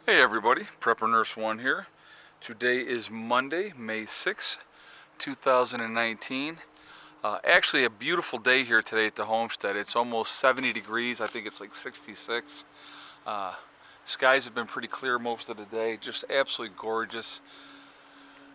Hey everybody, Prepper Nurse 1 here. Today is Monday, May 6th, 2019. Actually a beautiful day here today at the homestead. It's almost 70 degrees, I think it's like 66. Skies have been pretty clear most of the day, just absolutely gorgeous.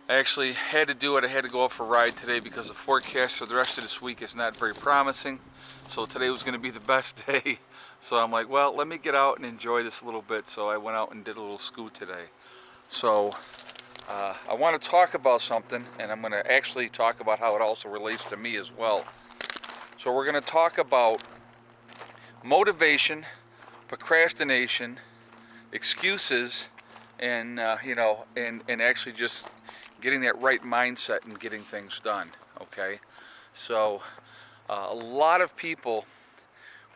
I actually had to do it, I had to go out for a ride today because the forecast for the rest of this week is not very promising. So today was going to be the best day. So I'm like, well, let me get out and enjoy this a little bit. So I went out and did a little scoot today. So I want to talk about something, and I'm going to actually talk about how it also relates to me as well. So we're going to talk about motivation, procrastination, excuses, and and actually just getting that right mindset and getting things done. Okay, so a lot of people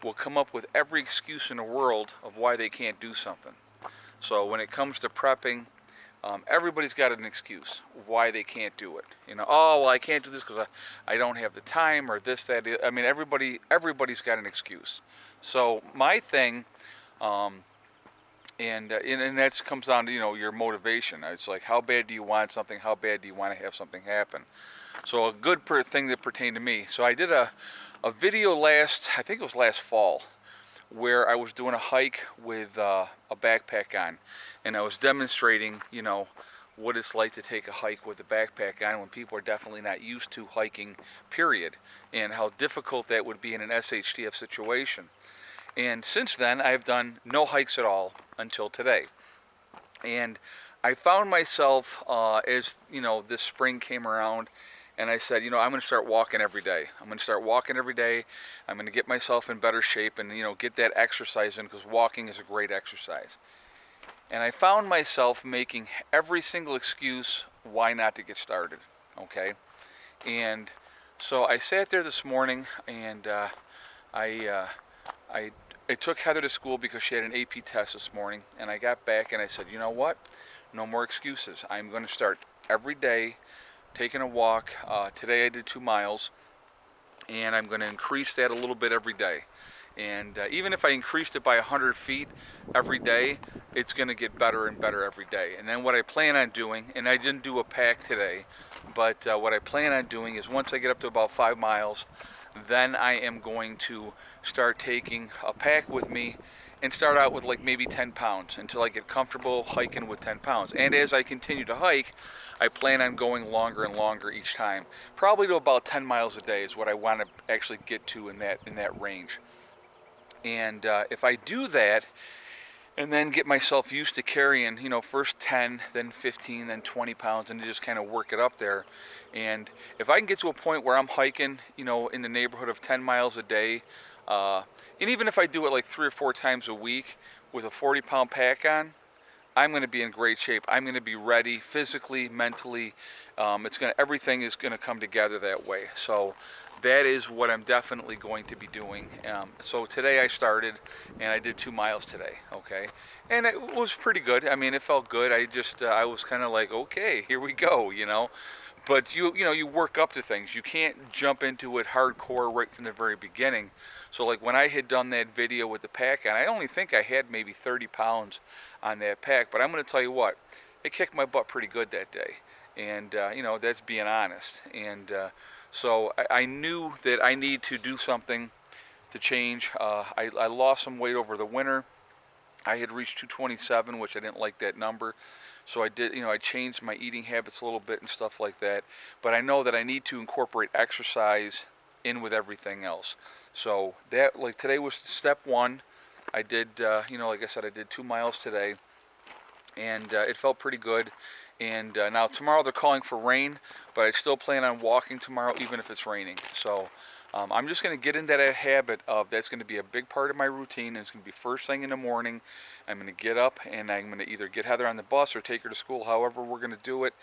will come up with every excuse in the world of why they can't do something. So when it comes to prepping, everybody's got an excuse of why they can't do it. Oh, well, I can't do this because I don't have the time, or this, that. I mean, everybody's got an excuse. So my thing, and that comes down to your motivation. It's like, how bad do you want something? How bad do you want to have something happen? So a good thing that pertained to me. So I did a video I think it was last fall, where I was doing a hike with a backpack on, and I was demonstrating, what it's like to take a hike with a backpack on when people are definitely not used to hiking, period, and how difficult that would be in an SHTF situation. And since then, I've done no hikes at all until today. And I found myself, as this spring came around, and I said, I'm going to start walking every day. I'm going to start walking every day. I'm going to get myself in better shape and, get that exercise in, because walking is a great exercise. And I found myself making every single excuse why not to get started, okay? And so I sat there this morning, and I took Heather to school because she had an AP test this morning, and I got back and I said, you know what? No more excuses. I'm going to start every day taking a walk. Today I did 2 miles, and I'm going to increase that a little bit every day. And even if I increased it by 100 feet every day, it's going to get better and better every day. And then what I plan on doing, and I didn't do a pack today, but what I plan on doing is once I get up to about 5 miles, then I am going to start taking a pack with me and start out with like maybe 10 pounds until I get comfortable hiking with 10 pounds. And as I continue to hike, I plan on going longer and longer each time. Probably to about 10 miles a day is what I want to actually get to in that range. And if I do that, and then get myself used to carrying, first 10, then 15, then 20 pounds, and just kind of work it up there. And if I can get to a point where I'm hiking, in the neighborhood of 10 miles a day, and even if I do it like 3 or 4 times a week with a 40-pound pack on, I'm going to be in great shape. I'm going to be ready physically, mentally. Everything is going to come together that way. So that is what I'm definitely going to be doing. So today I started, and I did 2 miles today, okay? And it was pretty good. I mean, it felt good. I was kind of like, okay, here we go, But you work up to things. You can't jump into it hardcore right from the very beginning. So like when I had done that video with the pack on, I only think I had maybe 30 pounds on that pack. But I'm going to tell you what, it kicked my butt pretty good that day. And, that's being honest. And so I knew that I need to do something to change. I lost some weight over the winter. I had reached 227, which I didn't like that number. So I did, I changed my eating habits a little bit and stuff like that. But I know that I need to incorporate exercise in with everything else. So that, like today was step 1. I did, like I said, I did 2 miles today, and it felt pretty good. And now tomorrow they're calling for rain, but I still plan on walking tomorrow even if it's raining. So I'm just going to get into that habit of that's going to be a big part of my routine. And it's going to be first thing in the morning. I'm going to get up and I'm going to either get Heather on the bus or take her to school, however we're going to do it.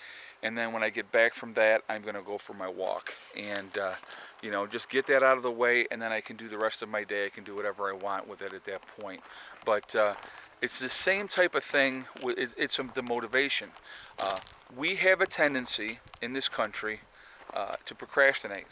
And then when I get back from that, I'm going to go for my walk. And, just get that out of the way, and then I can do the rest of my day. I can do whatever I want with it at that point. But it's the same type of thing. It's the motivation. We have a tendency in this country to procrastinate.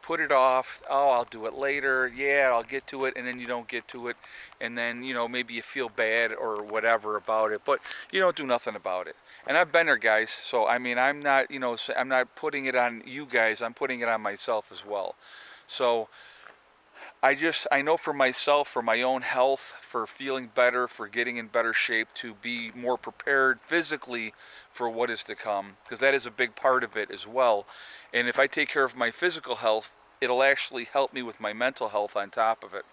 put it off. Oh, I'll do it later. Yeah, I'll get to it, and then you don't get to it, and then maybe you feel bad or whatever about it, but you don't do nothing about it. And I've been there, guys. So I mean, I'm not I'm not putting it on you guys. I'm putting it on myself as well. So I know for myself, for my own health, for feeling better, for getting in better shape, to be more prepared physically for what is to come, because that is a big part of it as well. And if I take care of my physical health, it'll actually help me with my mental health on top of it,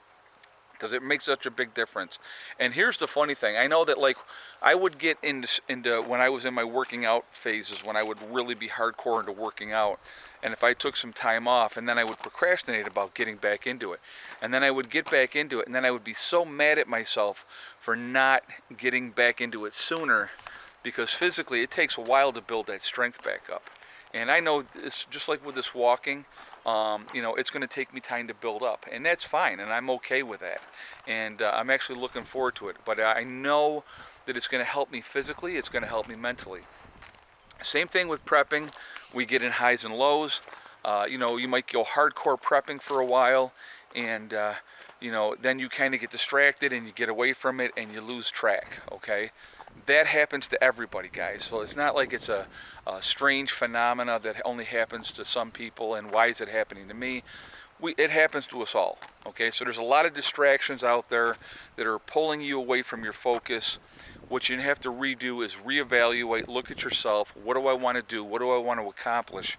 because it makes such a big difference. And here's the funny thing. I know that, like, I would get into when I was in my working out phases, when I would really be hardcore into working out, and if I took some time off, and then I would procrastinate about getting back into it, and then I would get back into it, and then I would be so mad at myself for not getting back into it sooner, because physically it takes a while to build that strength back up. And I know it's just like with this walking, it's going to take me time to build up, and that's fine, and I'm okay with that. And I'm actually looking forward to it. But I know that it's going to help me physically, it's going to help me mentally. Same thing with prepping. We get in highs and lows. You might go hardcore prepping for a while, and then you kind of get distracted and you get away from it and you lose track. Okay, that happens to everybody, guys. So it's not like it's a strange phenomena that only happens to some people, and why is it happening to me? It happens to us all. Okay, so there's a lot of distractions out there that are pulling you away from your focus. What you have to redo is reevaluate, look at yourself. What do I want to do? What do I want to accomplish?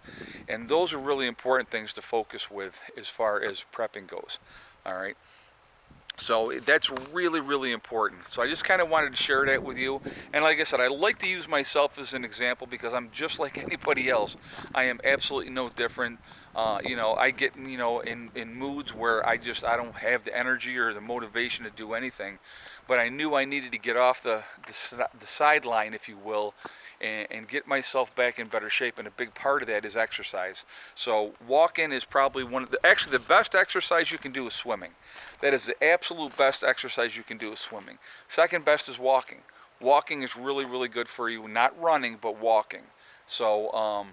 And those are really important things to focus with as far as prepping goes. All right. So that's really, really important. So I just kind of wanted to share that with you. And like I said, I like to use myself as an example because I'm just like anybody else. I am absolutely no different. I get in moods where I don't have the energy or the motivation to do anything. But I knew I needed to get off the sideline, if you will, and get myself back in better shape, and a big part of that is exercise. So walking is probably the best exercise you can do is swimming. That is the absolute best exercise you can do is swimming. Second best is walking. Walking is really, really good for you, not running, but walking. So,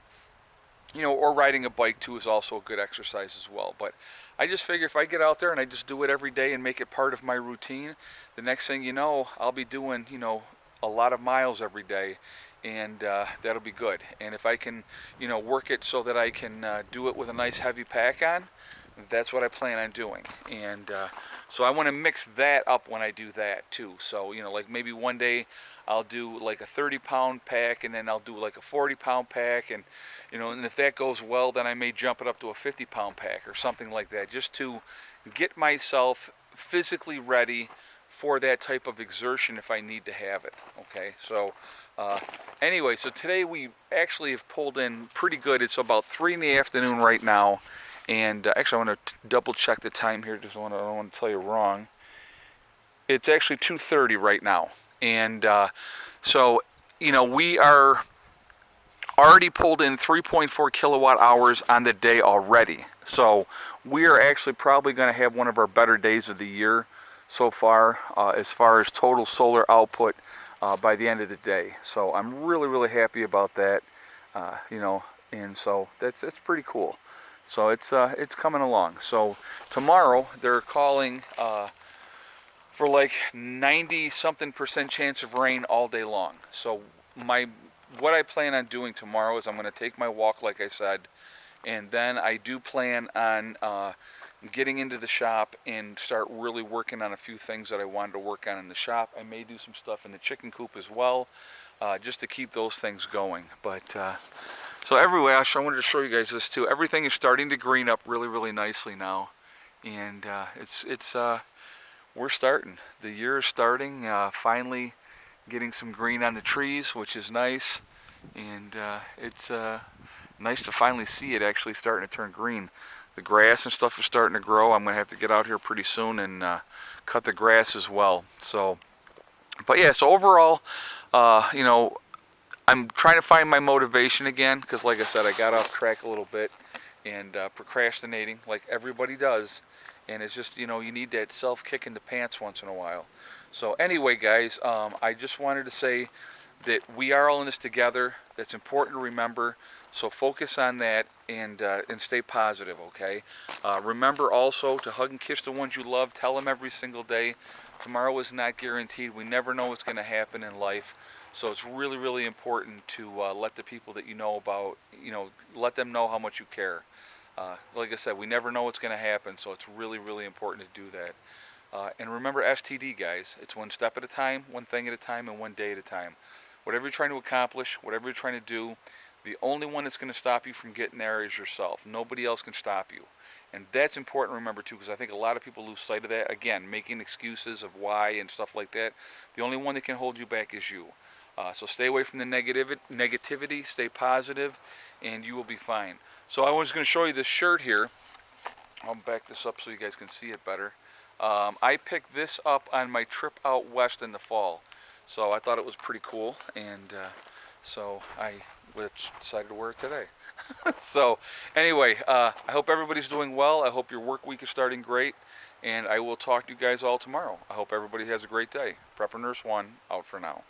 or riding a bike too is also a good exercise as well. But I just figure if I get out there and I just do it every day and make it part of my routine, the next thing you know, I'll be doing, a lot of miles every day, and that'll be good. And if I can, work it so that I can do it with a nice heavy pack on, that's what I plan on doing. And so I want to mix that up when I do that too. So, like maybe one day I'll do like a 30-pound pack, and then I'll do like a 40-pound pack, and and if that goes well, then I may jump it up to a 50-pound pack or something like that, just to get myself physically ready for that type of exertion if I need to have it. Okay, so anyway, so today we actually have pulled in pretty good. It's about 3 in the afternoon right now, and actually I want to double check the time here because I don't want to tell you wrong. It's actually 2:30 right now, and so we are already pulled in 3.4 kilowatt hours on the day already. So we are actually probably going to have one of our better days of the year so far as total solar output by the end of the day. So I'm really, really happy about that, and so that's pretty cool. So it's coming along. So tomorrow they're calling for like 90-something% chance of rain all day long. So what I plan on doing tomorrow is I'm going to take my walk, like I said, and then I do plan on getting into the shop and start really working on a few things that I wanted to work on in the shop. I may do some stuff in the chicken coop as well, just to keep those things going. But so anyway, I wanted to show you guys this too. Everything is starting to green up really, really nicely now, and we're starting. The year is starting. Finally getting some green on the trees, which is nice, and it's nice to finally see it actually starting to turn green. The grass and stuff is starting to grow. I'm going to have to get out here pretty soon and cut the grass as well. So, but yeah, so overall, I'm trying to find my motivation again, because like I said, I got off track a little bit and procrastinating like everybody does, and it's just, you need that self-kick in the pants once in a while. So anyway, guys, I just wanted to say that we are all in this together. That's important to remember. So focus on that and stay positive, okay? Remember also to hug and kiss the ones you love. Tell them every single day. Tomorrow is not guaranteed. We never know what's going to happen in life. So it's really, really important to let the people that you know about, let them know how much you care. Like I said, we never know what's going to happen, so it's really, really important to do that. And remember STD, guys. It's one step at a time, one thing at a time, and one day at a time. Whatever you're trying to accomplish, whatever you're trying to do, the only one that's going to stop you from getting there is yourself. Nobody else can stop you. And that's important to remember, too, because I think a lot of people lose sight of that. Again, making excuses of why and stuff like that. The only one that can hold you back is you. So stay away from the negativity, stay positive, and you will be fine. So I was going to show you this shirt here. I'll back this up so you guys can see it better. I picked this up on my trip out west in the fall, so I thought it was pretty cool, and so I decided to wear it today. So anyway, I hope everybody's doing well. I hope your work week is starting great, and I will talk to you guys all tomorrow. I hope everybody has a great day. Prepper Nurse 1 out for now.